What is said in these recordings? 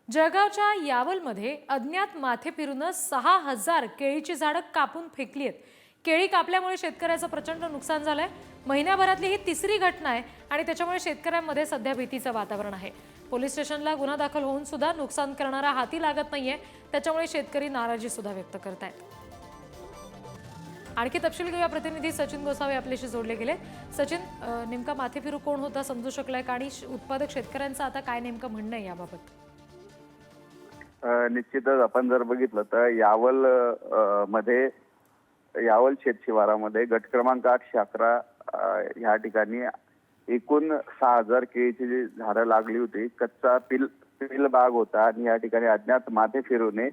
जळगावच्या यावलमध्ये अज्ञात माथे फिरून 6,000 केळीची झाडं कापून फेकली आहेत। केळी कापल्यामुळे शेतकऱ्याचं प्रचंड नुकसान झालंय। महिन्याभरातली ही तिसरी घटना आहे आणि त्याच्यामुळे शेतकऱ्यांमध्ये सध्या भीतीचं वातावरण आहे। पोलीस स्टेशनला गुन्हा दाखल होऊन सुद्धा नुकसान करणारा हाती लागत नाहीये, त्याच्यामुळे शेतकरी नाराजी सुद्धा व्यक्त करतायत। आणखी तपशील घेऊया, प्रतिनिधी सचिन गोसावी आपल्याशी जोडले गेले। सचिन, नेमका माथेफिरू कोण होता समजू शकलाय का आणि उत्पादक शेतकऱ्यांचं आता काय नेमकं म्हणणं आहे याबाबत? निश्चितच आपण जर बघितलं तर मध्ये यावल शेत शिवारामध्ये गट क्रमांक 811 ह्या ठिकाणी एकूण 6,000 केळीची जी झाडं लागली होती। कच्चा पिल बाग होता आणि या ठिकाणी अज्ञात माथे फिरूने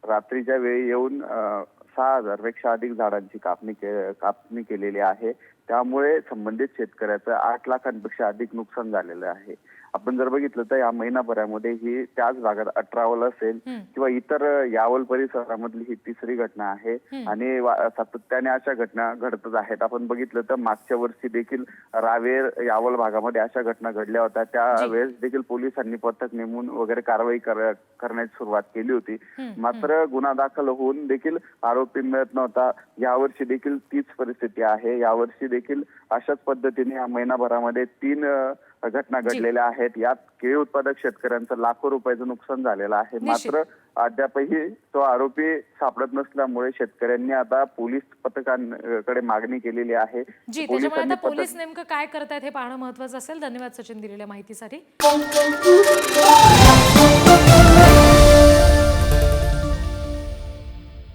रात्रीच्या वेळी येऊन 6,000 पेक्षा अधिक झाडांची कापणी केलेली आहे। त्यामुळे संबंधित शेतकऱ्याचं 8 लाखांपेक्षा अधिक नुकसान झालेलं आहे। आपण जर बघितलं तर या महिनाभरामध्ये ही त्याच भागात 18 असेल किंवा इतर यावल परिसरामधली ही तिसरी घटना आहे आणि सातत्याने अशा घटना घडतच आहेत। आपण बघितलं तर मागच्या वर्षी देखील रावेर यावल भागामध्ये अशा घटना घडल्या होत्या। त्यावेळेस देखील पोलिसांनी पथक नेमून वगैरे कारवाई करण्याची सुरुवात केली होती, मात्र गुन्हा दाखल होऊन देखील आरोपी मिळत नव्हता। यावर्षी देखील तीच परिस्थिती आहे। यावर्षी देखील अशाच पद्धतीने या महिनाभरामध्ये 3 घटना घडलेल्या आहेत। यात केळी उत्पादक शेतकऱ्यांचं लाखो रुपयाचं नुकसान झालेलं आहे, मात्र अद्यापही तो आरोपी सापडत नसल्यामुळे शेतकऱ्यांनी आता पोलीस पथकांकडे मागणी केलेली आहे। त्याच्यामुळे आता पोलीस नेमकं काय करतायत हे पाहणं महत्त्वाचं असेल। धन्यवाद सचिन दिलेल्या माहितीसाठी।